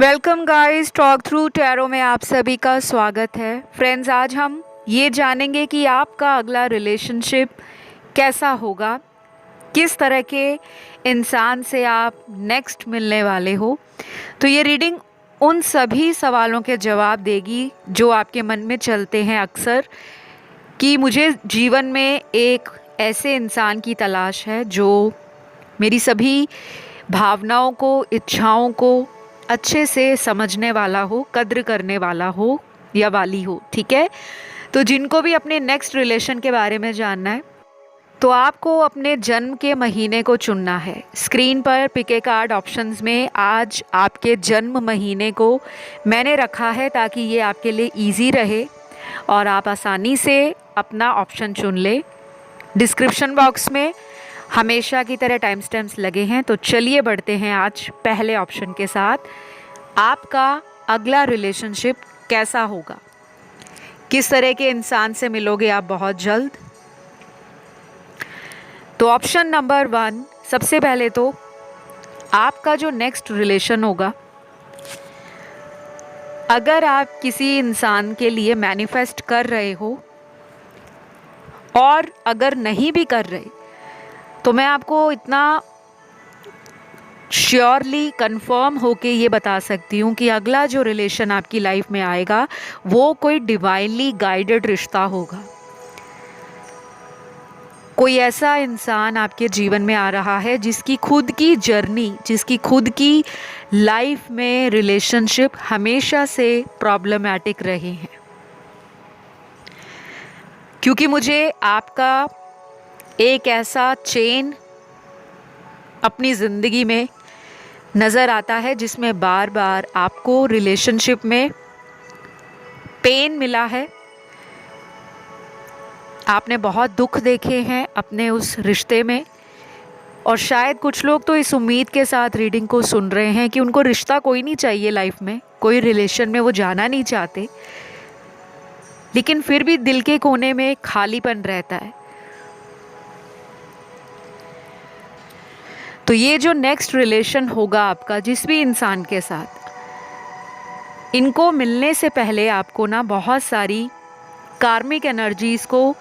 Welcome guys, talk through tarot में आप सभी का स्वागत है। फ्रेंड्स, आज हम ये जानेंगे कि आपका अगला रिलेशनशिप कैसा होगा, किस तरह के इंसान से आप नेक्स्ट मिलने वाले हो। तो ये रीडिंग उन सभी सवालों के जवाब देगी जो आपके मन में चलते हैं अक्सर, कि मुझे जीवन में एक ऐसे इंसान की तलाश है जो मेरी सभी भावनाओं को, इच्छाओं को अच्छे से समझने वाला हो, कद्र करने वाला हो या वाली हो। ठीक है, तो जिनको भी अपने नेक्स्ट रिलेशन के बारे में जानना है तो आपको अपने जन्म के महीने को चुनना है। स्क्रीन पर पिक ए कार्ड ऑप्शंस में आज आपके जन्म महीने को मैंने रखा है ताकि ये आपके लिए इजी रहे और आप आसानी से अपना ऑप्शन चुन ले। डिस्क्रिप्शन बॉक्स में हमेशा की तरह टाइम स्टैम्प्स लगे हैं। तो चलिए बढ़ते हैं आज पहले ऑप्शन के साथ। आपका अगला रिलेशनशिप कैसा होगा, किस तरह के इंसान से मिलोगे आप बहुत जल्द। तो ऑप्शन नंबर 1, सबसे पहले तो आपका जो नेक्स्ट रिलेशन होगा, अगर आप किसी इंसान के लिए मैनिफेस्ट कर रहे हो और अगर नहीं भी कर रहे, तो मैं आपको इतना श्योरली कंफर्म होके ये बता सकती हूँ कि अगला जो रिलेशन आपकी लाइफ में आएगा वो कोई डिवाइनली गाइडेड रिश्ता होगा। कोई ऐसा इंसान आपके जीवन में आ रहा है जिसकी खुद की जर्नी, जिसकी खुद की लाइफ में रिलेशनशिप हमेशा से प्रॉब्लमैटिक रहे हैं। क्योंकि मुझे आपका एक ऐसा चेन अपनी ज़िंदगी में नज़र आता है जिसमें बार बार आपको रिलेशनशिप में पेन मिला है, आपने बहुत दुख देखे हैं अपने उस रिश्ते में। और शायद कुछ लोग तो इस उम्मीद के साथ रीडिंग को सुन रहे हैं कि उनको रिश्ता कोई नहीं चाहिए लाइफ में, कोई रिलेशन में वो जाना नहीं चाहते, लेकिन फिर भी दिल के कोने में खालीपन रहता है। तो ये जो नेक्स्ट रिलेशन होगा आपका जिस भी इंसान के साथ, इनको मिलने से पहले आपको ना बहुत सारी कार्मिक एनर्जीज को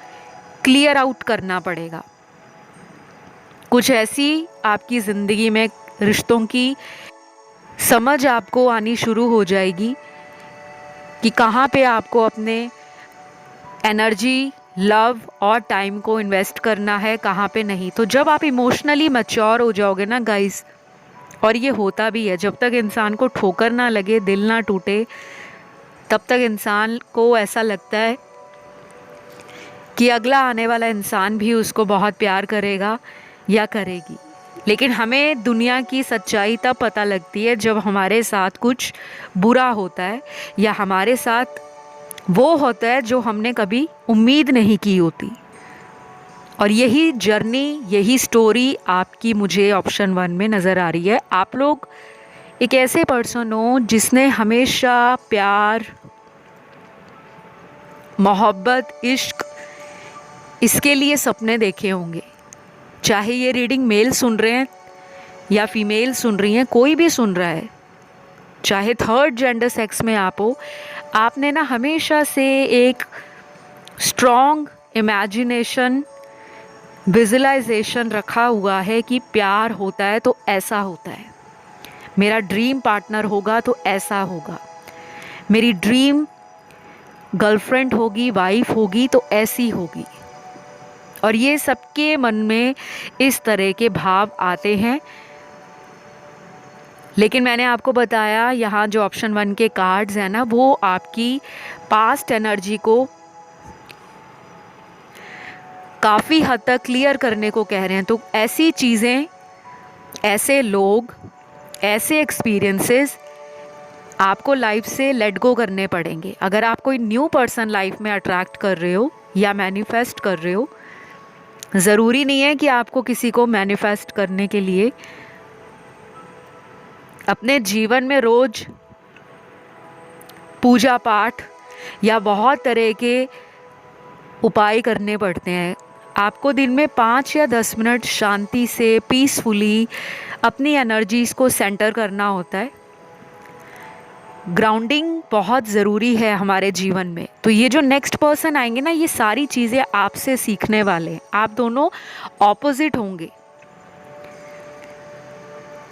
क्लियर आउट करना पड़ेगा। कुछ ऐसी आपकी ज़िंदगी में रिश्तों की समझ आपको आनी शुरू हो जाएगी कि कहाँ पे आपको अपने एनर्जी, लव और टाइम को इन्वेस्ट करना है, कहाँ पे नहीं। तो जब आप इमोशनली मैच्योर हो जाओगे ना गाइस, और ये होता भी है, जब तक इंसान को ठोकर ना लगे, दिल ना टूटे, तब तक इंसान को ऐसा लगता है कि अगला आने वाला इंसान भी उसको बहुत प्यार करेगा या करेगी। लेकिन हमें दुनिया की सच्चाई तब पता लगती है जब हमारे साथ कुछ बुरा होता है या हमारे साथ वो होता है जो हमने कभी उम्मीद नहीं की होती। और यही जर्नी, यही स्टोरी आपकी मुझे ऑप्शन 1 में नज़र आ रही है। आप लोग एक ऐसे पर्सन हो जिसने हमेशा प्यार, मोहब्बत, इश्क, इसके लिए सपने देखे होंगे। चाहे ये रीडिंग मेल सुन रहे हैं या फीमेल सुन रही हैं, कोई भी सुन रहा है, चाहे थर्ड जेंडर सेक्स में आप हो, आपने ना हमेशा से एक स्ट्रॉन्ग इमेजिनेशन, विजुलाइजेशन रखा हुआ है कि प्यार होता है तो ऐसा होता है, मेरा ड्रीम पार्टनर होगा तो ऐसा होगा, मेरी ड्रीम गर्लफ्रेंड होगी, वाइफ होगी तो ऐसी होगी। और ये सबके मन में इस तरह के भाव आते हैं। लेकिन मैंने आपको बताया, यहाँ जो ऑप्शन 1 के कार्ड्स हैं ना, वो आपकी पास्ट एनर्जी को काफ़ी हद तक क्लियर करने को कह रहे हैं। तो ऐसी चीज़ें, ऐसे लोग, ऐसे एक्सपीरियंसेस आपको लाइफ से लेट गो करने पड़ेंगे। अगर आप कोई न्यू पर्सन लाइफ में अट्रैक्ट कर रहे हो या मैनिफेस्ट कर रहे हो, ज़रूरी नहीं है कि आपको किसी को मैनिफेस्ट करने के लिए अपने जीवन में रोज़ पूजा पाठ या बहुत तरह के उपाय करने पड़ते हैं। आपको दिन में 5 या 10 मिनट शांति से, पीसफुली अपनी एनर्जीज़ को सेंटर करना होता है। ग्राउंडिंग बहुत ज़रूरी है हमारे जीवन में। तो ये जो नेक्स्ट पर्सन आएंगे ना, ये सारी चीज़ें आपसे सीखने वाले हैं। आप दोनों ऑपोजिट होंगे,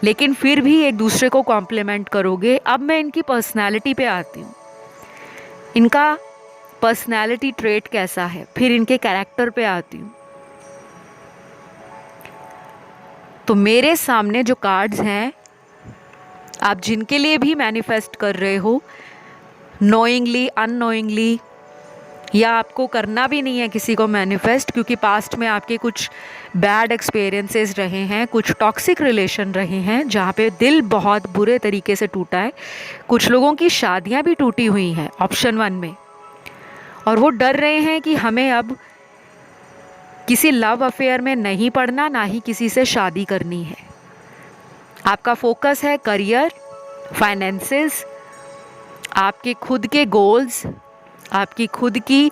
लेकिन फिर भी एक दूसरे को कॉम्प्लीमेंट करोगे। अब मैं इनकी पर्सनालिटी पे आती हूँ। इनका पर्सनालिटी ट्रेट कैसा है, फिर इनके कैरेक्टर पे आती हूँ। तो मेरे सामने जो कार्ड्स हैं, आप जिनके लिए भी मैनिफेस्ट कर रहे हो, नोइंगली अननोइंगली, या आपको करना भी नहीं है किसी को मैनिफेस्ट, क्योंकि पास्ट में आपके कुछ बैड एक्सपीरियंसेस रहे हैं, कुछ टॉक्सिक रिलेशन रहे हैं जहाँ पे दिल बहुत बुरे तरीके से टूटा है। कुछ लोगों की शादियाँ भी टूटी हुई हैं ऑप्शन 1 में, और वो डर रहे हैं कि हमें अब किसी लव अफेयर में नहीं पड़ना, ना ही किसी से शादी करनी है। आपका फोकस है करियर, फाइनेंसेस, आपके खुद के गोल्स, आपकी खुद की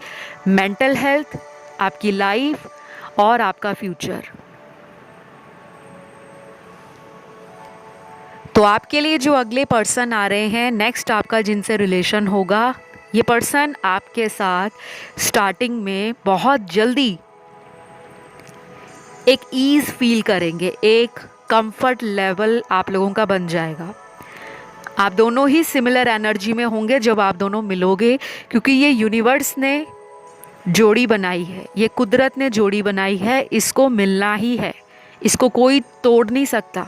मेंटल हेल्थ, आपकी लाइफ और आपका फ्यूचर। तो आपके लिए जो अगले पर्सन आ रहे हैं नेक्स्ट, आपका जिनसे रिलेशन होगा, ये पर्सन आपके साथ स्टार्टिंग में बहुत जल्दी एक ईज़ फील करेंगे, एक कंफर्ट लेवल आप लोगों का बन जाएगा। आप दोनों ही सिमिलर एनर्जी में होंगे जब आप दोनों मिलोगे, क्योंकि ये यूनिवर्स ने जोड़ी बनाई है, ये कुदरत ने जोड़ी बनाई है, इसको मिलना ही है, इसको कोई तोड़ नहीं सकता।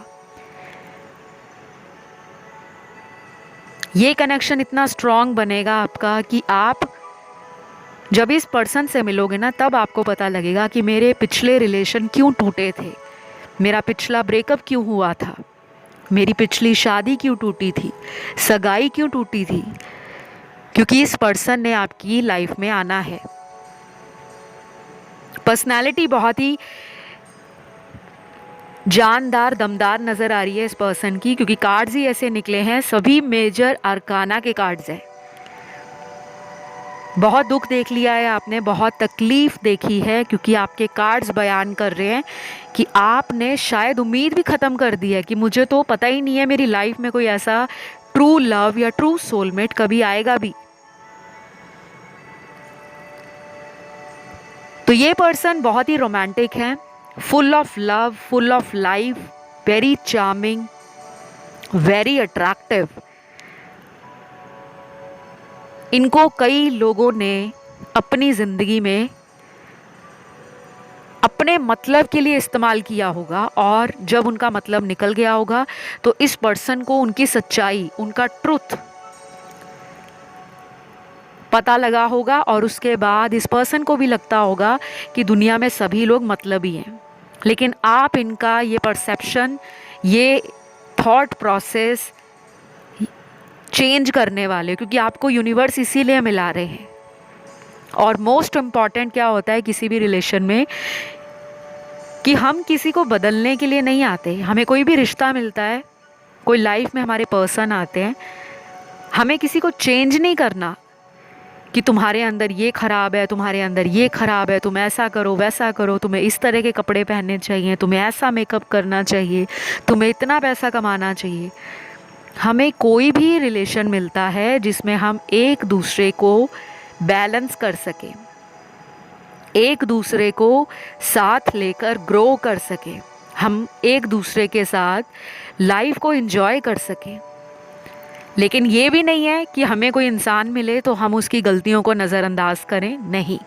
ये कनेक्शन इतना स्ट्रॉन्ग बनेगा आपका कि आप जब इस पर्सन से मिलोगे ना, तब आपको पता लगेगा कि मेरे पिछले रिलेशन क्यों टूटे थे, मेरा पिछला ब्रेकअप क्यों हुआ था, मेरी पिछली शादी क्यों टूटी थी, सगाई क्यों टूटी थी। क्योंकि इस पर्सन ने आपकी लाइफ में आना है। पर्सनालिटी बहुत ही जानदार, दमदार नज़र आ रही है इस पर्सन की, क्योंकि कार्ड्स ही ऐसे निकले हैं, सभी मेजर अरकाना के कार्ड्स हैं। बहुत दुख देख लिया है आपने, बहुत तकलीफ़ देखी है, क्योंकि आपके कार्ड्स बयान कर रहे हैं कि आपने शायद उम्मीद भी ख़त्म कर दी है कि मुझे तो पता ही नहीं है मेरी लाइफ में कोई ऐसा ट्रू लव या ट्रू सोलमेट कभी आएगा भी। तो ये पर्सन बहुत ही रोमांटिक है, full of love, full of life, very charming, very attractive. इनको कई लोगों ने अपनी ज़िंदगी में अपने मतलब के लिए इस्तेमाल किया होगा, और जब उनका मतलब निकल गया होगा तो इस पर्सन को उनकी सच्चाई, उनका ट्रुथ पता लगा होगा, और उसके बाद इस पर्सन को भी लगता होगा कि दुनिया में सभी लोग मतलबी हैं। लेकिन आप इनका ये परसेप्शन, ये थॉट प्रोसेस चेंज करने वाले, क्योंकि आपको यूनिवर्स इसीलिए मिला रहे हैं। और मोस्ट इम्पॉर्टेंट क्या होता है किसी भी रिलेशन में, कि हम किसी को बदलने के लिए नहीं आते। हमें कोई भी रिश्ता मिलता है, कोई लाइफ में हमारे पर्सन आते हैं, हमें किसी को चेंज नहीं करना कि तुम्हारे अंदर ये ख़राब है, तुम्हारे अंदर ये ख़राब है, तुम ऐसा करो वैसा करो, तुम्हें इस तरह के कपड़े पहनने चाहिए, तुम्हें ऐसा मेकअप करना चाहिए, तुम्हें इतना पैसा कमाना चाहिए। हमें कोई भी रिलेशन मिलता है जिसमें हम एक दूसरे को बैलेंस कर सकें, एक दूसरे को साथ लेकर ग्रो कर सकें, हम एक दूसरे के साथ लाइफ को एंजॉय कर सकें। लेकिन ये भी नहीं है कि हमें कोई इंसान मिले तो हम उसकी गलतियों को नज़रअंदाज करें, नहीं।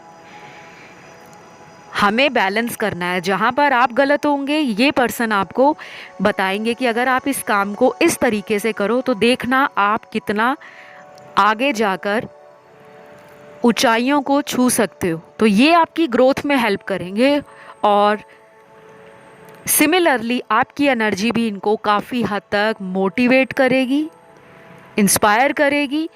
हमें बैलेंस करना है। जहाँ पर आप गलत होंगे, ये पर्सन आपको बताएंगे कि अगर आप इस काम को इस तरीके से करो तो देखना आप कितना आगे जाकर ऊंचाइयों को छू सकते हो। तो ये आपकी ग्रोथ में हेल्प करेंगे, और सिमिलरली आपकी एनर्जी भी इनको काफ़ी हद तक मोटिवेट करेगी, इंस्पायर करेगी।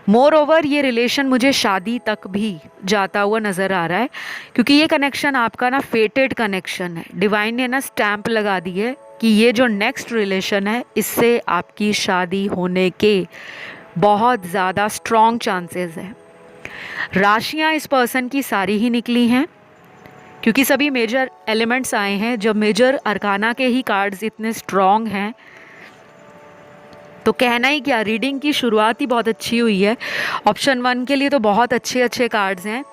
मोर ओवर ये रिलेशन मुझे शादी तक भी जाता हुआ नज़र आ रहा है, क्योंकि ये कनेक्शन आपका ना फेटेड कनेक्शन है। डिवाइन ने ना स्टैंप लगा दी है कि ये जो नेक्स्ट रिलेशन है, इससे आपकी शादी होने के बहुत ज़्यादा स्ट्रॉन्ग चांसेस हैं। राशियाँ इस पर्सन की सारी ही निकली हैं, क्योंकि सभी मेजर एलिमेंट्स आए हैं। जब मेजर अरकाना के ही कार्ड्स इतने स्ट्रॉन्ग हैं तो कहना ही क्या, रीडिंग की शुरुआत ही बहुत अच्छी हुई है। ऑप्शन 1 के लिए तो बहुत अच्छे अच्छे कार्ड्स हैं।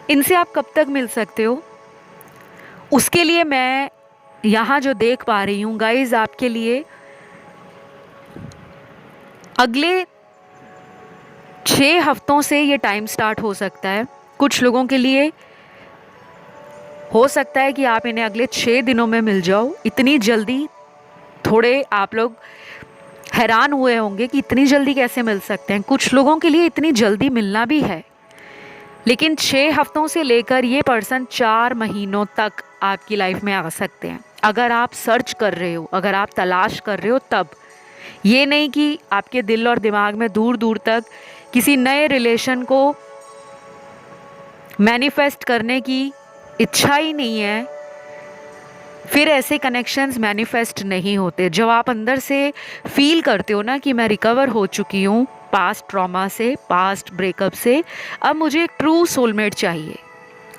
इनसे आप कब तक मिल सकते हो, उसके लिए मैं यहाँ जो देख पा रही हूँ गाइज, आपके लिए अगले 6 हफ्तों से ये टाइम स्टार्ट हो सकता है। कुछ लोगों के लिए हो सकता है कि आप इन्हें अगले 6 दिनों में मिल जाओ। इतनी जल्दी, थोड़े आप लोग हैरान हुए होंगे कि इतनी जल्दी कैसे मिल सकते हैं। कुछ लोगों के लिए इतनी जल्दी मिलना भी है, लेकिन 6 हफ्तों से लेकर ये पर्सन 4 महीनों तक आपकी लाइफ में आ सकते हैं। अगर आप सर्च कर रहे हो, अगर आप तलाश कर रहे हो, तब ये नहीं कि आपके दिल और दिमाग में दूर दूर तक किसी नए रिलेशन को मैनिफेस्ट करने की इच्छा ही नहीं है, फिर ऐसे कनेक्शंस मैनिफेस्ट नहीं होते। जब आप अंदर से फील करते हो ना कि मैं रिकवर हो चुकी हूँ पास्ट ट्रॉमा से, पास्ट ब्रेकअप से, अब मुझे एक ट्रू सोलमेट चाहिए,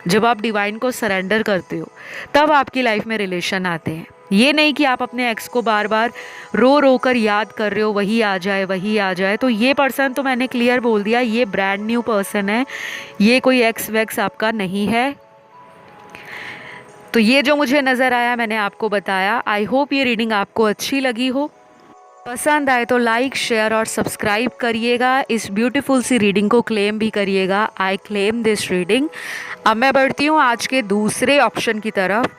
जब आप डिवाइन को सरेंडर करते हो, तब आपकी लाइफ में रिलेशन आते हैं। ये नहीं कि आप अपने एक्स को बार बार रो रो कर याद कर रहे हो, वही आ जाए वही आ जाए। तो ये पर्सन तो मैंने क्लियर बोल दिया, ये ब्रांड न्यू पर्सन है, ये कोई एक्स वैक्स आपका नहीं है। तो ये जो मुझे नज़र आया मैंने आपको बताया। आई होप ये रीडिंग आपको अच्छी लगी हो। पसंद आए तो लाइक, शेयर और सब्सक्राइब करिएगा। इस ब्यूटीफुल सी रीडिंग को क्लेम भी करिएगा। I claim this reading. अब मैं बढ़ती हूँ आज के दूसरे ऑप्शन की तरफ।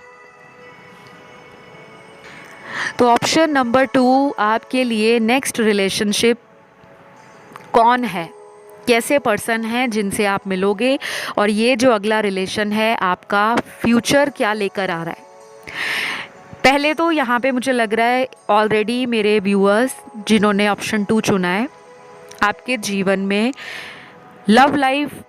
तो ऑप्शन नंबर 2 आपके लिए नेक्स्ट रिलेशनशिप कौन है, कैसे पर्सन है जिनसे आप मिलोगे, और ये जो अगला रिलेशन है आपका फ्यूचर क्या लेकर आ रहा है। पहले तो यहाँ पे मुझे लग रहा है ऑलरेडी मेरे व्यूअर्स जिन्होंने ऑप्शन 2 चुना है, आपके जीवन में लव लाइफ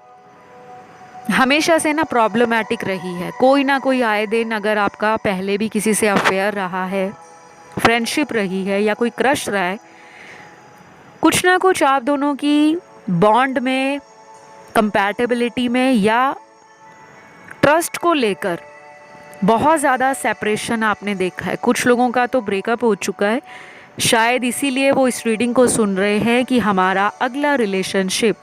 हमेशा से ना प्रॉब्लमैटिक रही है। कोई ना कोई आए दिन, अगर आपका पहले भी किसी से अफेयर रहा है, फ्रेंडशिप रही है या कोई क्रश रहा है, कुछ ना कुछ आप दोनों की बॉन्ड में, कंपैटिबिलिटी में या ट्रस्ट को लेकर बहुत ज़्यादा सेपरेशन आपने देखा है। कुछ लोगों का तो ब्रेकअप हो चुका है, शायद इसीलिए वो इस रीडिंग को सुन रहे हैं कि हमारा अगला रिलेशनशिप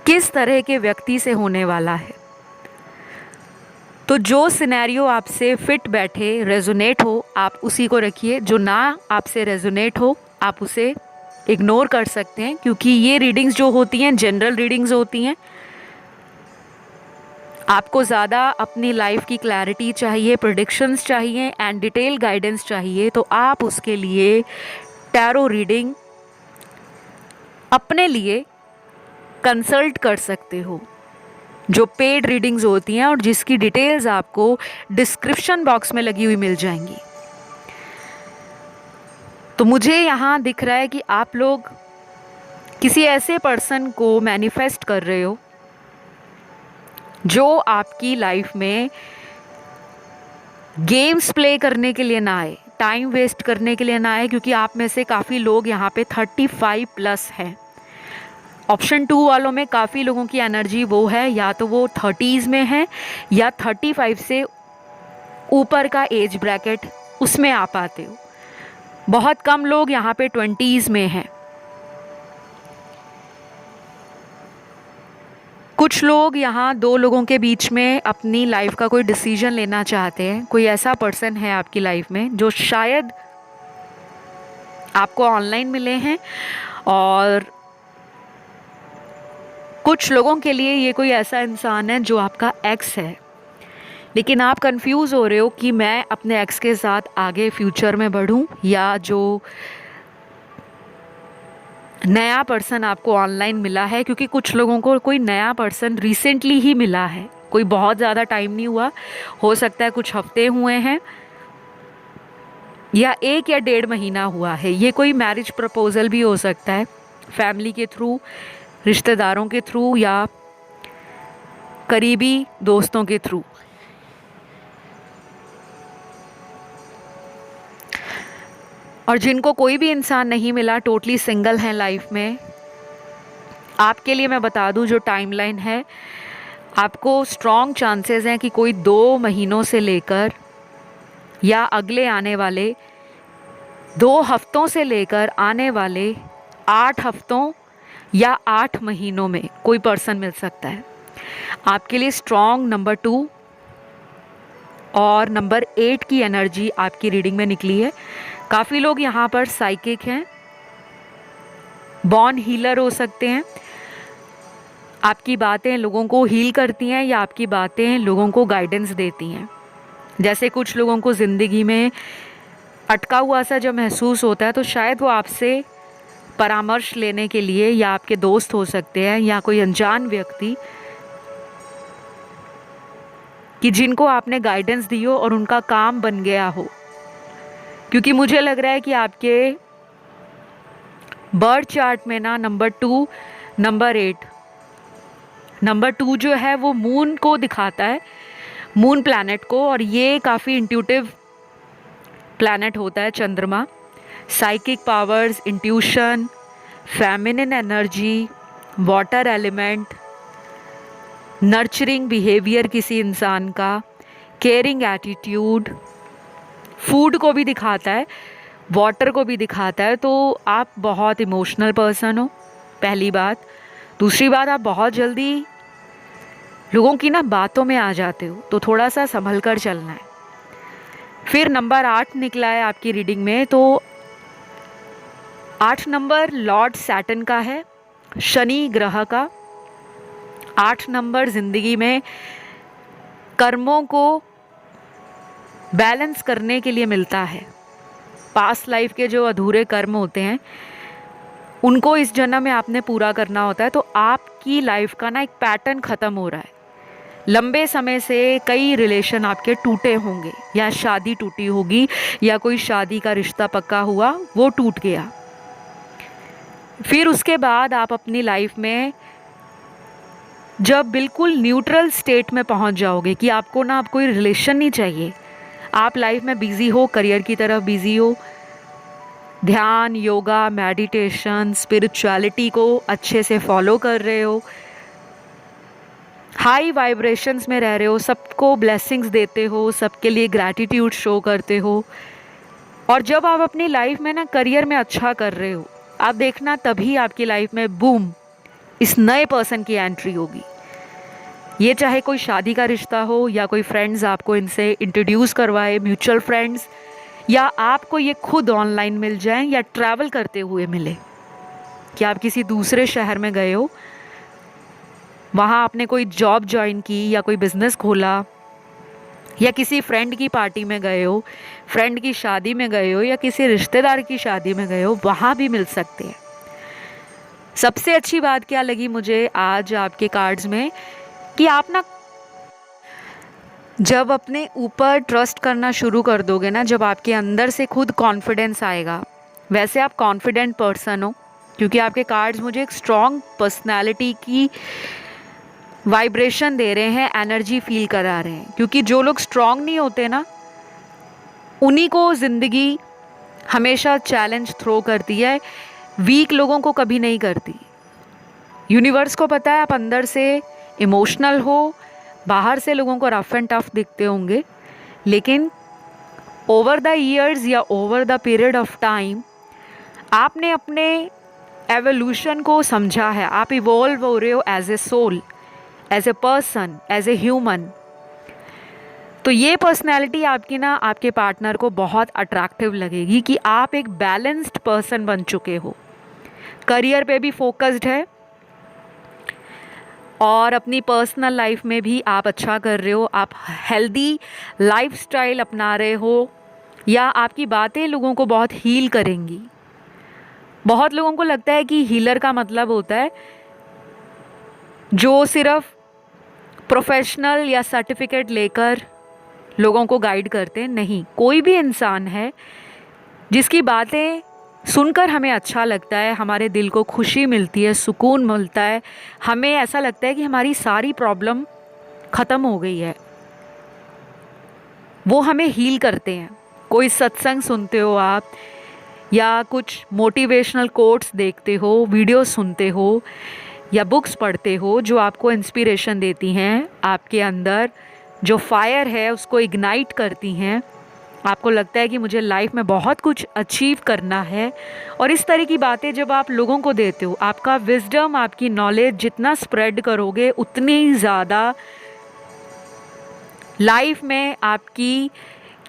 किस तरह के व्यक्ति से होने वाला है। तो जो सिनेरियो आपसे फिट बैठे, रेजोनेट हो, आप उसी को रखिए। जो ना आपसे रेजोनेट हो, आप उसे इग्नोर कर सकते हैं, क्योंकि ये रीडिंग्स जो होती हैं जनरल रीडिंग्स होती हैं। आपको ज़्यादा अपनी लाइफ की क्लैरिटी चाहिए, प्रेडिक्शंस चाहिए एंड डिटेल गाइडेंस चाहिए, तो आप उसके लिए टैरो रीडिंग अपने लिए कंसल्ट कर सकते हो, जो पेड रीडिंग्स होती हैं और जिसकी डिटेल्स आपको डिस्क्रिप्शन बॉक्स में लगी हुई मिल जाएंगी। तो मुझे यहाँ दिख रहा है कि आप लोग किसी ऐसे पर्सन को मैनिफेस्ट कर रहे हो जो आपकी लाइफ में गेम्स प्ले करने के लिए ना आए, टाइम वेस्ट करने के लिए ना आए, क्योंकि आप में से काफ़ी लोग यहाँ पे 35+ हैं। ऑप्शन 2 वालों में काफ़ी लोगों की एनर्जी वो है, या तो वो 30s में है या 35 से ऊपर का एज ब्रैकेट, उसमें आप आते हो। बहुत कम लोग यहाँ पे 20s में हैं। कुछ लोग यहाँ 2 लोगों के बीच में अपनी लाइफ का कोई डिसीजन लेना चाहते हैं। कोई ऐसा पर्सन है आपकी लाइफ में जो शायद आपको ऑनलाइन मिले हैं, और कुछ लोगों के लिए ये कोई ऐसा इंसान है जो आपका एक्स है, लेकिन आप कंफ्यूज हो रहे हो कि मैं अपने एक्स के साथ आगे फ्यूचर में बढ़ूं, या जो नया पर्सन आपको ऑनलाइन मिला है, क्योंकि कुछ लोगों को कोई नया पर्सन रिसेंटली ही मिला है, कोई बहुत ज़्यादा टाइम नहीं हुआ, हो सकता है कुछ हफ्ते हुए हैं या 1 या 1.5 महीना हुआ है। ये कोई मैरिज प्रपोजल भी हो सकता है, फैमिली के थ्रू, रिश्तेदारों के थ्रू या करीबी दोस्तों के थ्रू। और जिनको कोई भी इंसान नहीं मिला, टोटली सिंगल हैं लाइफ में, आपके लिए मैं बता दूं जो टाइमलाइन है, आपको स्ट्रॉन्ग चांसेस हैं कि कोई 2 महीनों से लेकर या अगले आने वाले 2 हफ्तों से लेकर आने वाले 8 हफ्तों या 8 महीनों में कोई पर्सन मिल सकता है आपके लिए। स्ट्रॉन्ग नंबर 2 और नंबर 8 की एनर्जी आपकी रीडिंग में निकली है। काफ़ी लोग यहाँ पर साइकिक हैं, बॉर्न हीलर हो सकते हैं। आपकी बातें लोगों को हील करती हैं या आपकी बातें लोगों को गाइडेंस देती हैं। जैसे कुछ लोगों को ज़िंदगी में अटका हुआ सा जब महसूस होता है तो शायद वो आपसे परामर्श लेने के लिए, या आपके दोस्त हो सकते हैं या कोई अनजान व्यक्ति, कि जिनको आपने गाइडेंस दी हो और उनका काम बन गया हो। क्योंकि मुझे लग रहा है कि आपके बर्थ चार्ट में ना नंबर 2, नंबर 8, नंबर 2 जो है वो मून को दिखाता है, मून प्लैनेट को, और ये काफ़ी इंट्यूटिव प्लैनेट होता है चंद्रमा। Psychic powers, intuition, feminine energy, water element, nurturing behaviour किसी इंसान का, केयरिंग एटीट्यूड, फूड को भी दिखाता है, वाटर को भी दिखाता है। तो आप बहुत इमोशनल पर्सन हो, पहली बात। दूसरी बात, आप बहुत जल्दी लोगों की ना बातों में आ जाते हो, तो थोड़ा सा संभल कर चलना है। फिर नंबर 8 निकला है आपकी रीडिंग में, तो 8 नंबर लॉर्ड सैटर्न का है, शनि ग्रह का। 8 नंबर ज़िंदगी में कर्मों को बैलेंस करने के लिए मिलता है। पास्ट लाइफ के जो अधूरे कर्म होते हैं उनको इस जन्म में आपने पूरा करना होता है। तो आपकी लाइफ का ना एक पैटर्न ख़त्म हो रहा है। लंबे समय से कई रिलेशन आपके टूटे होंगे, या शादी टूटी होगी, या कोई शादी का रिश्ता पक्का हुआ वो टूट गया। फिर उसके बाद आप अपनी लाइफ में जब बिल्कुल न्यूट्रल स्टेट में पहुंच जाओगे कि आपको ना अब कोई रिलेशन नहीं चाहिए, आप लाइफ में बिजी हो, करियर की तरफ बिजी हो, ध्यान, योगा, मेडिटेशन, स्पिरिचुअलिटी को अच्छे से फॉलो कर रहे हो, हाई वाइब्रेशंस में रह रहे हो, सबको ब्लेसिंग्स देते हो, सबके लिए ग्रैटिट्यूड शो करते हो, और जब आप अपनी लाइफ में ना करियर में अच्छा कर रहे हो, आप देखना तभी आपकी लाइफ में बूम इस नए पर्सन की एंट्री होगी। ये चाहे कोई शादी का रिश्ता हो, या कोई फ्रेंड्स आपको इनसे इंट्रोड्यूस करवाए, म्यूचुअल फ्रेंड्स, या आपको ये खुद ऑनलाइन मिल जाएं, या ट्रैवल करते हुए मिले कि आप किसी दूसरे शहर में गए हो, वहाँ आपने कोई जॉब ज्वाइन की, या कोई बिज़नेस खोला, या किसी फ्रेंड की पार्टी में गए हो, फ्रेंड की शादी में गए हो, या किसी रिश्तेदार की शादी में गए हो, वहाँ भी मिल सकते हैं। सबसे अच्छी बात क्या लगी मुझे आज आपके कार्ड्स में, कि आप ना जब अपने ऊपर ट्रस्ट करना शुरू कर दोगे ना, जब आपके अंदर से खुद कॉन्फिडेंस आएगा, वैसे आप कॉन्फिडेंट पर्सन हो, क्योंकि आपके कार्ड्स मुझे एक स्ट्रॉन्ग पर्सनालिटी की वाइब्रेशन दे रहे हैं, एनर्जी फील करा रहे हैं। क्योंकि जो लोग स्ट्रॉन्ग नहीं होते ना, उन्हीं को ज़िंदगी हमेशा चैलेंज थ्रो करती है, वीक लोगों को कभी नहीं करती। यूनिवर्स को पता है आप अंदर से इमोशनल हो, बाहर से लोगों को रफ एंड टफ दिखते होंगे, लेकिन ओवर द ईयर्स या over the period of time आपने अपने एवोल्यूशन को समझा है। आप इवॉल्व हो रहे हो as a soul, as a person, as a human. तो ये पर्सनैलिटी आपकी ना आपके पार्टनर को बहुत अट्रैक्टिव लगेगी कि आप एक बैलेंस्ड पर्सन बन चुके हो, करियर पे भी फोकस्ड है, और अपनी पर्सनल लाइफ में भी आप अच्छा कर रहे हो, आप हेल्दी लाइफस्टाइल अपना रहे हो, या आपकी बातें लोगों को बहुत हील करेंगी। बहुत लोगों को लगता है कि हीलर का मतलब होता है जो सिर्फ प्रोफेशनल या सर्टिफिकेट लेकर लोगों को गाइड करते हैं। नहीं, कोई भी इंसान है जिसकी बातें सुनकर हमें अच्छा लगता है, हमारे दिल को खुशी मिलती है, सुकून मिलता है, हमें ऐसा लगता है कि हमारी सारी प्रॉब्लम ख़त्म हो गई है, वो हमें हील करते हैं। कोई सत्संग सुनते हो आप, या कुछ मोटिवेशनल कोट्स देखते हो, वीडियो सुनते हो, या बुक्स पढ़ते हो जो आपको इंस्पिरेशन देती हैं, आपके अंदर जो फायर है उसको इग्नाइट करती हैं, आपको लगता है कि मुझे लाइफ में बहुत कुछ अचीव करना है, और इस तरह की बातें जब आप लोगों को देते हो, आपका विजडम, आपकी नॉलेज जितना स्प्रेड करोगे उतनी ज़्यादा लाइफ में आपकी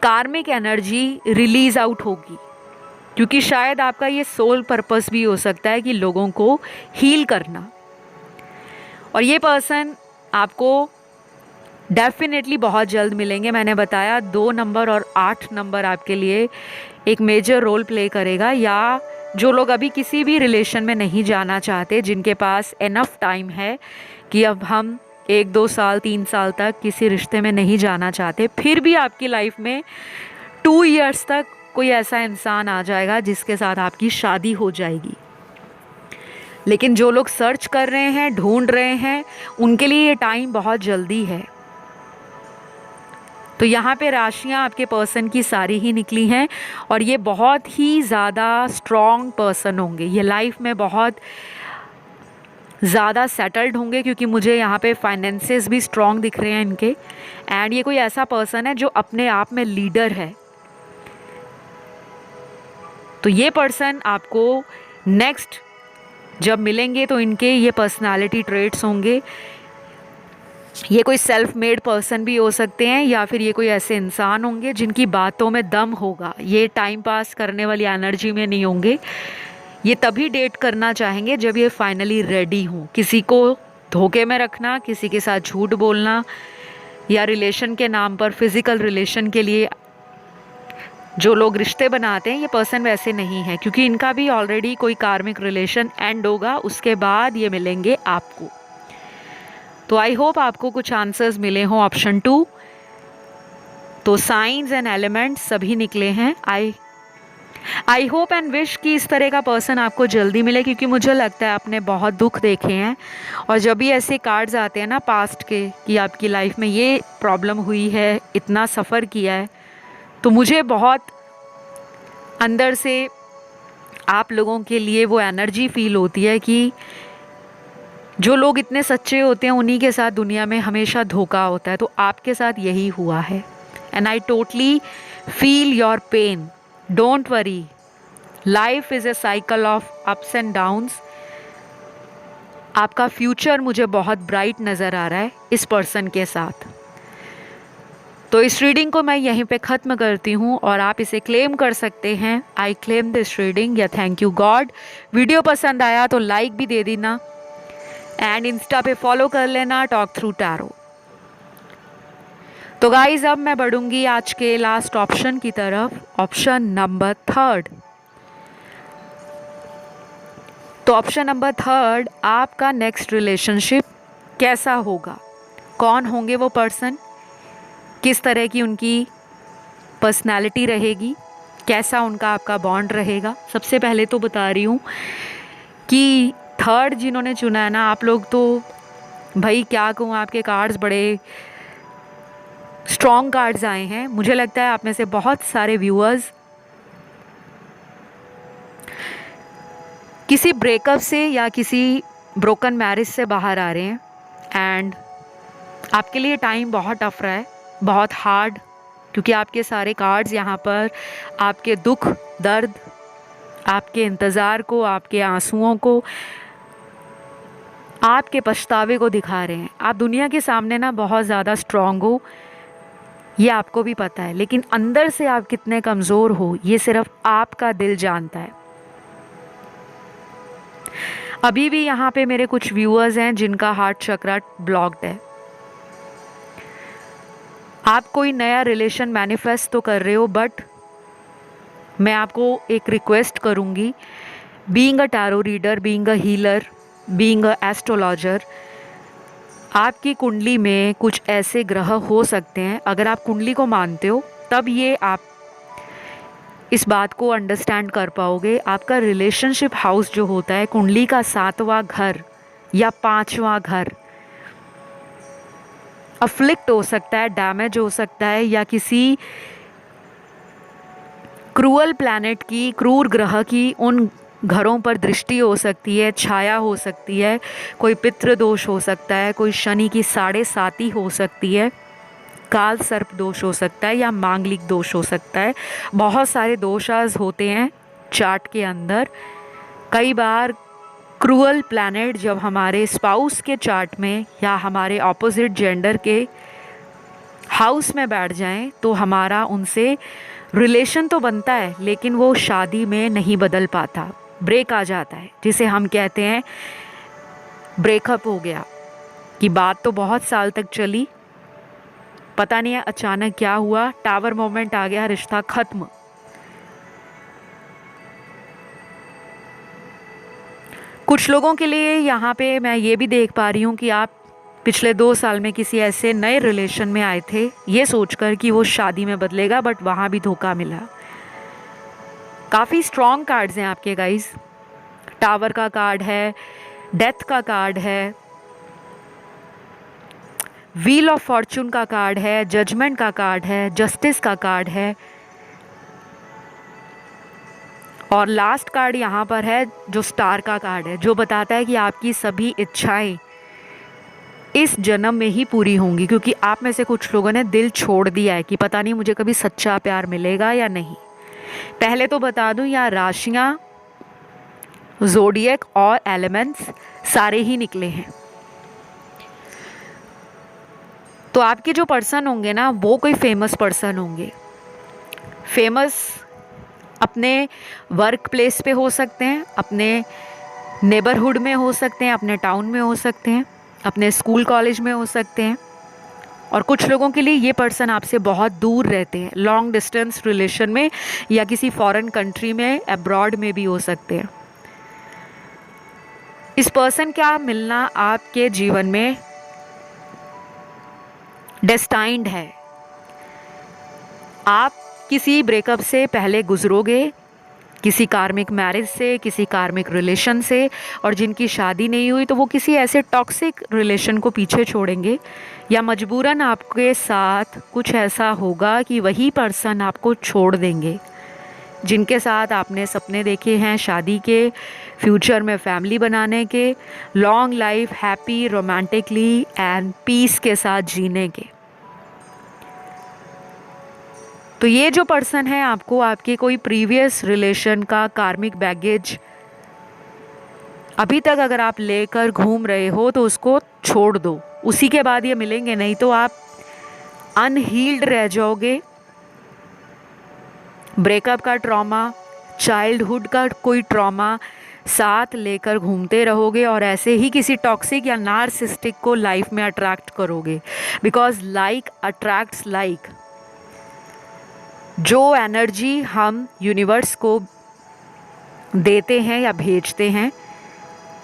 कार्मिक एनर्जी रिलीज आउट होगी। क्योंकि शायद आपका ये सोल पर्पस भी हो सकता है कि लोगों को हील करना। और ये पर्सन आपको डेफिनेटली बहुत जल्द मिलेंगे। मैंने बताया 2 नंबर और 8 नंबर आपके लिए एक मेजर रोल प्ले करेगा। या जो लोग अभी किसी भी रिलेशन में नहीं जाना चाहते, जिनके पास इनफ टाइम है कि अब हम 1-2 साल 3 साल तक किसी रिश्ते में नहीं जाना चाहते, फिर भी आपकी लाइफ में 2 इयर्स तक कोई ऐसा इंसान आ जाएगा जिसके साथ आपकी शादी हो जाएगी। लेकिन जो लोग सर्च कर रहे हैं, ढूंढ रहे हैं, उनके लिए ये टाइम बहुत जल्दी है। तो यहाँ पे राशियाँ आपके पर्सन की सारी ही निकली हैं, और ये बहुत ही ज़्यादा स्ट्रॉन्ग पर्सन होंगे। ये लाइफ में बहुत ज़्यादा सेटल्ड होंगे, क्योंकि मुझे यहाँ पे फाइनेंसेस भी स्ट्रॉन्ग दिख रहे हैं इनके। एंड ये कोई ऐसा पर्सन है जो अपने आप में लीडर है। तो ये पर्सन आपको नेक्स्ट जब मिलेंगे तो इनके ये पर्सनालिटी ट्रेट्स होंगे। ये कोई सेल्फ मेड पर्सन भी हो सकते हैं, या फिर ये कोई ऐसे इंसान होंगे जिनकी बातों में दम होगा। ये टाइम पास करने वाली एनर्जी में नहीं होंगे। ये तभी डेट करना चाहेंगे जब ये फाइनली रेडी हों। किसी को धोखे में रखना, किसी के साथ झूठ बोलना, या रिलेशन के नाम पर फिजिकल रिलेशन के लिए जो लोग रिश्ते बनाते हैं, ये पर्सन वैसे नहीं है। क्योंकि इनका भी ऑलरेडी कोई कार्मिक रिलेशन एंड होगा, उसके बाद ये मिलेंगे आपको। तो आई होप आपको कुछ आंसर्स मिले हों ऑप्शन 2। तो साइंस एंड एलिमेंट्स सभी निकले हैं। आई होप एंड विश कि इस तरह का पर्सन आपको जल्दी मिले, क्योंकि मुझे लगता है आपने बहुत दुख देखे हैं। और जब भी ऐसे कार्ड्स आते हैं ना पास्ट के कि आपकी लाइफ में ये प्रॉब्लम हुई है, इतना सफ़र किया है, तो मुझे बहुत अंदर से आप लोगों के लिए वो एनर्जी फील होती है कि जो लोग इतने सच्चे होते हैं उन्हीं के साथ दुनिया में हमेशा धोखा होता है। तो आपके साथ यही हुआ है। And I totally feel your pain. Don't worry, life is a cycle of ups and downs. आपका फ्यूचर मुझे बहुत ब्राइट नज़र आ रहा है इस पर्सन के साथ। तो इस रीडिंग को मैं यहीं पे ख़त्म करती हूँ, और आप इसे क्लेम कर सकते हैं। आई क्लेम दिस रीडिंग, या थैंक यू गॉड। वीडियो पसंद आया तो लाइक भी दे देना, एंड इंस्टा पे फॉलो कर लेना टॉक थ्रू टैरो। तो गाइज अब मैं बढ़ूंगी आज के लास्ट ऑप्शन की तरफ, ऑप्शन नंबर 3। तो ऑप्शन नंबर 3, आपका नेक्स्ट रिलेशनशिप कैसा होगा, कौन होंगे वो पर्सन, किस तरह की उनकी पर्सनालिटी रहेगी, कैसा उनका आपका बॉन्ड रहेगा। सबसे पहले तो बता रही हूँ कि 3 जिन्होंने चुना है ना, आप लोग तो भाई क्या कहूँ, आपके कार्ड्स बड़े स्ट्रॉन्ग कार्ड्स आए हैं। मुझे लगता है आप में से बहुत सारे व्यूअर्स किसी ब्रेकअप से या किसी ब्रोकन मैरिज से बाहर आ रहे हैं, एंड आपके लिए टाइम बहुत टफ रहा है, बहुत हार्ड। क्योंकि आपके सारे कार्ड्स यहाँ पर आपके दुख दर्द, आपके इंतज़ार को, आपके आंसुओं को, आपके पछतावे को दिखा रहे हैं। आप दुनिया के सामने ना बहुत ज़्यादा स्ट्रॉन्ग हो, ये आपको भी पता है, लेकिन अंदर से आप कितने कमज़ोर हो ये सिर्फ आपका दिल जानता है। अभी भी यहाँ पे मेरे कुछ व्यूअर्स हैं जिनका हार्ट चक्रा ब्लॉक्ड है। आप कोई नया रिलेशन मैनिफेस्ट तो कर रहे हो, बट मैं आपको एक रिक्वेस्ट करूँगी, being a tarot reader, being a healer, being a astrologer, आपकी कुंडली में कुछ ऐसे ग्रह हो सकते हैं, अगर आप कुंडली को मानते हो तब ये आप इस बात को अंडरस्टैंड कर पाओगे। आपका रिलेशनशिप हाउस जो होता है, कुंडली का 7वां घर या 5वां घर अफ्लिक्ट हो सकता है, डैमेज हो सकता है, या किसी क्रूअल प्लैनेट की, क्रूर ग्रह की उन घरों पर दृष्टि हो सकती है, छाया हो सकती है, कोई पितृ दोष हो सकता है, कोई शनि की 7.5 हो सकती है। काल सर्प दोष हो सकता है या मांगलिक दोष हो सकता है। बहुत सारे दोषास होते हैं चार्ट के अंदर। कई बार क्रूअल प्लैनेट जब हमारे स्पाउस के चार्ट में या हमारे ऑपोजिट जेंडर के हाउस में बैठ जाएं तो हमारा उनसे रिलेशन तो बनता है लेकिन वो शादी में नहीं बदल पाता, ब्रेक आ जाता है, जिसे हम कहते हैं ब्रेकअप हो गया। कि बात तो बहुत साल तक चली, पता नहीं है अचानक क्या हुआ, टावर मोमेंट आ गया, रिश्ता खत्म। कुछ लोगों के लिए यहाँ पे मैं ये भी देख पा रही हूँ कि आप पिछले 2 साल में किसी ऐसे नए रिलेशन में आए थे ये सोचकर कि वो शादी में बदलेगा, बट वहाँ भी धोखा मिला। काफ़ी स्ट्रॉन्ग कार्ड्स हैं आपके गाइस। टावर का कार्ड है, डेथ का कार्ड है, व्हील ऑफ फॉर्चून का कार्ड है, जजमेंट का कार्ड है, जस्टिस का कार्ड है, और लास्ट कार्ड यहाँ पर है जो स्टार का कार्ड है, जो बताता है कि आपकी सभी इच्छाएं इस जन्म में ही पूरी होंगी। क्योंकि आप में से कुछ लोगों ने दिल छोड़ दिया है कि पता नहीं मुझे कभी सच्चा प्यार मिलेगा या नहीं। पहले तो बता दूं, यहाँ राशियाँ, ज़ोडिएक और एलिमेंट्स सारे ही निकले हैं। तो आपके जो पर्सन होंगे ना वो कोई फेमस पर्सन होंगे। फेमस अपने वर्क प्लेस पे हो सकते हैं, अपने नेबरहुड में हो सकते हैं, अपने टाउन में हो सकते हैं, अपने स्कूल कॉलेज में हो सकते हैं। और कुछ लोगों के लिए ये पर्सन आपसे बहुत दूर रहते हैं, लॉन्ग डिस्टेंस रिलेशन में या किसी फॉरेन कंट्री में, अब्रॉड में भी हो सकते हैं। इस पर्सन का मिलना आपके जीवन में डेस्टाइंड है। आप किसी ब्रेकअप से पहले गुजरोगे, किसी कार्मिक मैरिज से, किसी कार्मिक रिलेशन से, और जिनकी शादी नहीं हुई तो वो किसी ऐसे टॉक्सिक रिलेशन को पीछे छोड़ेंगे, या मजबूरन आपके साथ कुछ ऐसा होगा कि वही पर्सन आपको छोड़ देंगे जिनके साथ आपने सपने देखे हैं शादी के, फ्यूचर में फैमिली बनाने के, long life happy romantically and peace के साथ जीने के। तो ये जो पर्सन है आपको आपके कोई प्रीवियस रिलेशन का कार्मिक बैगेज अभी तक अगर आप लेकर घूम रहे हो तो उसको छोड़ दो, उसी के बाद ये मिलेंगे, नहीं तो आप अनहील्ड रह जाओगे। ब्रेकअप का ट्रॉमा, चाइल्डहुड का कोई ट्रॉमा साथ लेकर घूमते रहोगे और ऐसे ही किसी टॉक्सिक या नार्सिसिस्टिक को लाइफ में अट्रैक्ट करोगे। Because like attracts like. जो एनर्जी हम यूनिवर्स को देते हैं या भेजते हैं,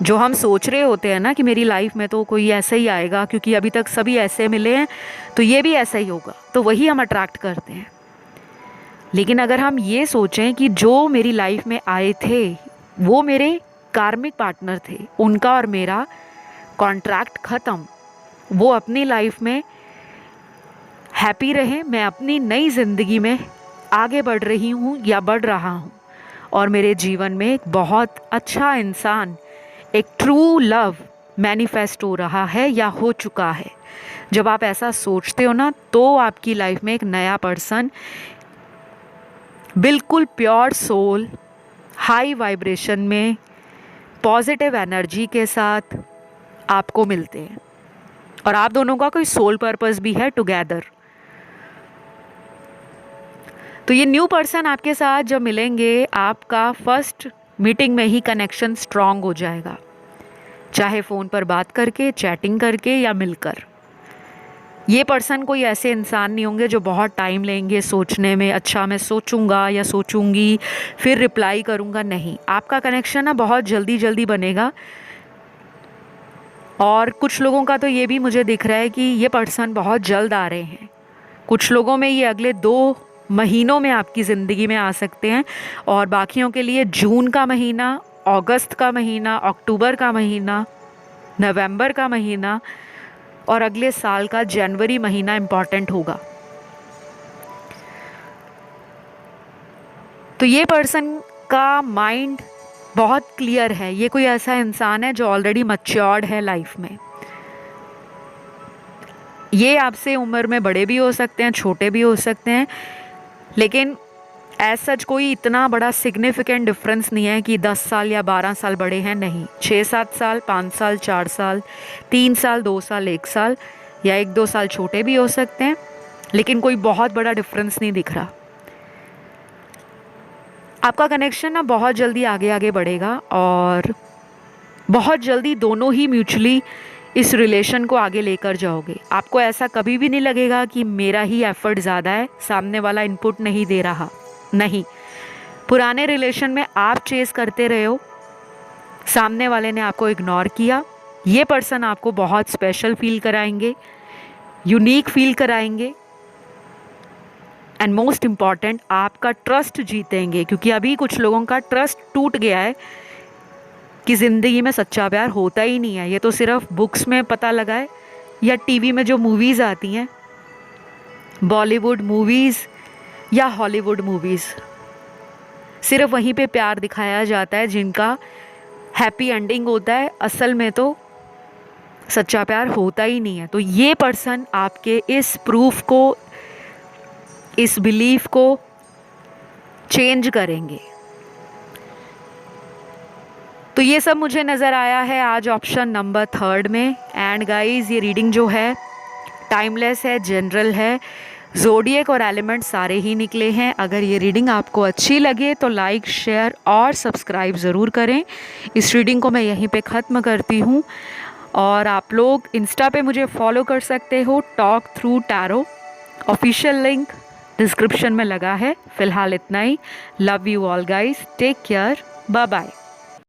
जो हम सोच रहे होते हैं ना कि मेरी लाइफ में तो कोई ऐसा ही आएगा क्योंकि अभी तक सभी ऐसे मिले हैं तो ये भी ऐसा ही होगा, तो वही हम अट्रैक्ट करते हैं। लेकिन अगर हम ये सोचें कि जो मेरी लाइफ में आए थे वो मेरे कार्मिक पार्टनर थे, उनका और मेरा कॉन्ट्रैक्ट ख़त्म, वो अपनी लाइफ में हैप्पी रहे, मैं अपनी नई ज़िंदगी में आगे बढ़ रही हूँ या बढ़ रहा हूँ, और मेरे जीवन में एक बहुत अच्छा इंसान, एक ट्रू लव मैनिफेस्ट हो रहा है या हो चुका है। जब आप ऐसा सोचते हो ना तो आपकी लाइफ में एक नया पर्सन, बिल्कुल प्योर सोल, हाई वाइब्रेशन में, पॉजिटिव एनर्जी के साथ आपको मिलते हैं, और आप दोनों का कोई सोल पर्पस भी है टुगेदर। तो ये न्यू पर्सन आपके साथ जब मिलेंगे, आपका फर्स्ट मीटिंग में ही कनेक्शन स्ट्रांग हो जाएगा, चाहे फ़ोन पर बात करके, चैटिंग करके या मिलकर। ये पर्सन कोई ऐसे इंसान नहीं होंगे जो बहुत टाइम लेंगे सोचने में, अच्छा मैं सोचूंगा या सोचूंगी फिर रिप्लाई करूंगा, नहीं, आपका कनेक्शन ना बहुत जल्दी जल्दी बनेगा। और कुछ लोगों का तो ये भी मुझे दिख रहा है कि ये पर्सन बहुत जल्द आ रहे हैं। कुछ लोगों में ये अगले 2 महीनों में आपकी ज़िंदगी में आ सकते हैं, और बाकियों के लिए जून का महीना, अगस्त का महीना, अक्टूबर का महीना, नवंबर का महीना और अगले साल का जनवरी महीना इम्पॉर्टेंट होगा। तो ये पर्सन का माइंड बहुत क्लियर है, ये कोई ऐसा इंसान है जो ऑलरेडी मैच्योर्ड है लाइफ में। ये आपसे उम्र में बड़े भी हो सकते हैं, छोटे भी हो सकते हैं, लेकिन एज सच कोई इतना बड़ा सिग्निफिकेंट डिफरेंस नहीं है कि 10 साल या 12 साल बड़े हैं, नहीं। 6-7 साल, 5 साल, 4 साल, 3 साल, 2 साल, 1 साल या 1-2 साल छोटे भी हो सकते हैं, लेकिन कोई बहुत बड़ा डिफरेंस नहीं दिख रहा। आपका कनेक्शन ना बहुत जल्दी आगे आगे बढ़ेगा और बहुत जल्दी दोनों ही म्यूचुअली इस रिलेशन को आगे लेकर जाओगे। आपको ऐसा कभी भी नहीं लगेगा कि मेरा ही एफर्ट ज़्यादा है, सामने वाला इनपुट नहीं दे रहा। नहीं, पुराने रिलेशन में आप चेस करते रहे हो, सामने वाले ने आपको इग्नोर किया। ये पर्सन आपको बहुत स्पेशल फील कराएंगे, यूनिक फील कराएंगे एंड मोस्ट इम्पॉर्टेंट आपका ट्रस्ट जीतेंगे, क्योंकि अभी कुछ लोगों का ट्रस्ट टूट गया है कि ज़िंदगी में सच्चा प्यार होता ही नहीं है। ये तो सिर्फ बुक्स में पता लगा है या टीवी में जो मूवीज़ आती हैं, बॉलीवुड मूवीज़ या हॉलीवुड मूवीज़, सिर्फ वहीं पे प्यार दिखाया जाता है जिनका हैप्पी एंडिंग होता है। असल में तो सच्चा प्यार होता ही नहीं है। तो ये पर्सन आपके इस प्रूफ को, इस बिलीफ को चेंज करेंगे। तो ये सब मुझे नज़र आया है आज ऑप्शन नंबर 3 में। एंड गाइस, ये रीडिंग जो है टाइमलेस है, जनरल है, ज़ोडिएक और एलिमेंट सारे ही निकले हैं। अगर ये रीडिंग आपको अच्छी लगे तो लाइक, शेयर और सब्सक्राइब ज़रूर करें। इस रीडिंग को मैं यहीं पे ख़त्म करती हूँ और आप लोग इंस्टा पे मुझे फॉलो कर सकते हो, talk through tarot. Official link description में लगा है। फ़िलहाल इतना ही। Love you all guys, take care, bye bye.